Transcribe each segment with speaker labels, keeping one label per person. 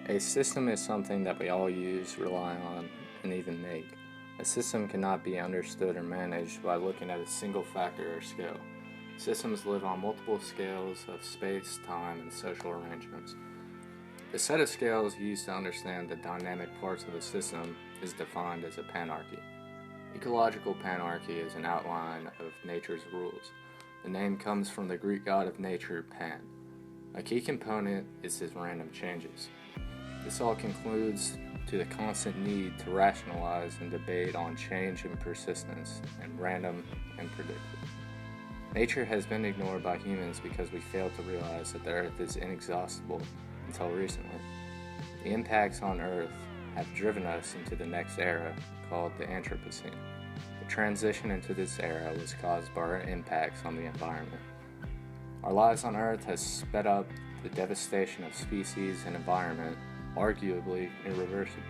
Speaker 1: A system is something that we all use, rely on, and even make. A system cannot be understood or managed by looking at a single factor or scale. Systems live on multiple scales of space, time, and social arrangements. The set of scales used to understand the dynamic parts of a system is defined as a panarchy. Ecological panarchy is an outline of nature's rules. The name comes from the Greek god of nature, Pan. A key component is his random changes. This all concludes to the constant need to rationalize and debate on change and persistence, and random and predictive. Nature has been ignored by humans because we failed to realize that the Earth is inexhaustible until recently. The impacts on Earth have driven us into the next era called the Anthropocene. The transition into this era was caused by our impacts on the environment. Our lives on Earth has sped up the devastation of species and environment, arguably irreversibly.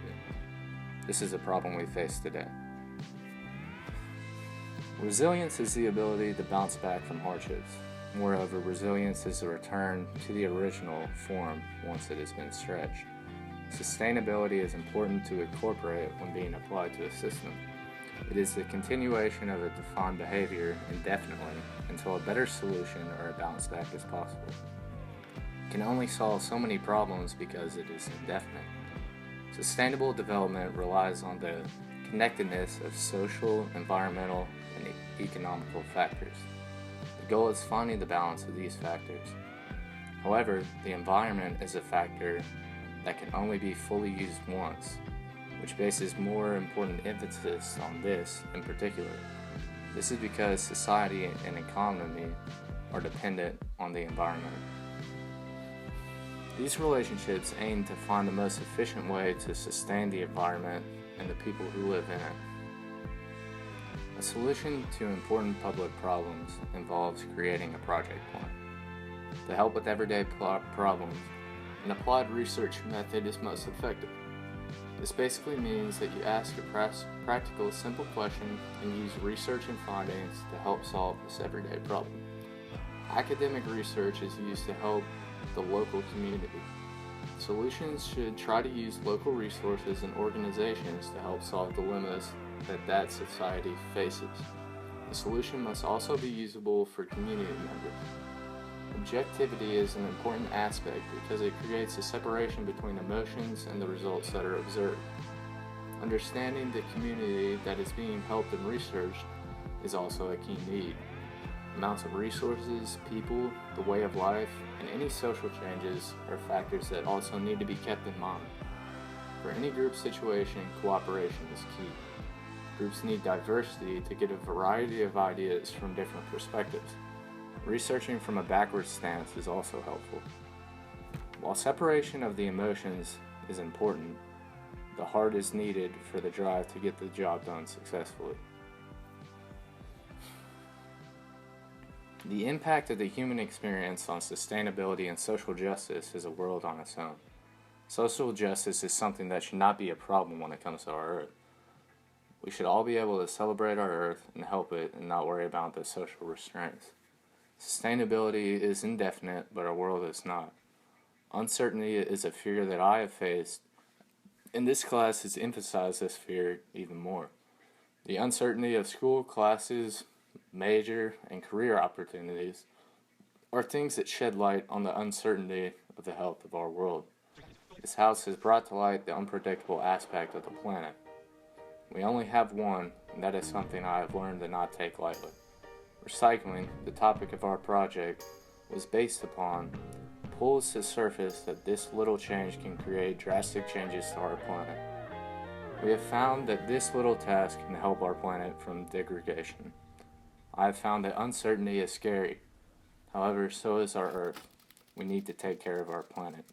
Speaker 1: This is a problem we face today. Resilience is the ability to bounce back from hardships. Moreover, resilience is a return to the original form once it has been stretched. Sustainability is important to incorporate when being applied to a system. It is the continuation of a defined behavior indefinitely until a better solution or a bounce back is possible. It can only solve so many problems because it is indefinite. Sustainable development relies on the connectedness of social, environmental, and economical factors. The goal is finding the balance of these factors. However, the environment is a factor that can only be fully used once, which places more important emphasis on this in particular. This is because society and economy are dependent on the environment. These relationships aim to find the most efficient way to sustain the environment and the people who live in it. A solution to important public problems involves creating a project plan. To help with everyday problems, an applied research method is most effective. This basically means that you ask a practical, simple question and use research and findings to help solve this everyday problem. Academic research is used to help the local community. Solutions should try to use local resources and organizations to help solve dilemmas that society faces. The solution must also be usable for community members. Objectivity is an important aspect because it creates a separation between emotions and the results that are observed. Understanding the community that is being helped and researched is also a key need. Amounts of resources, people, the way of life, and any social changes are factors that also need to be kept in mind. For any group situation, cooperation is key. Groups need diversity to get a variety of ideas from different perspectives. Researching from a backward stance is also helpful. While separation of the emotions is important, the heart is needed for the drive to get the job done successfully. The impact of the human experience on sustainability and social justice is a world on its own. Social justice is something that should not be a problem when it comes to our Earth. We should all be able to celebrate our Earth and help it and not worry about the social restraints. Sustainability is indefinite, but our world is not. Uncertainty is a fear that I have faced, and this class has emphasized this fear even more. The uncertainty of school, classes, major, and career opportunities are things that shed light on the uncertainty of the health of our world. This house has brought to light the unpredictable aspect of the planet. We only have one, and that is something I have learned to not take lightly. Recycling, the topic of our project, was based upon pulls to surface that this little change can create drastic changes to our planet. We have found that this little task can help our planet from degradation. I have found that uncertainty is scary. However, so is our Earth. We need to take care of our planet.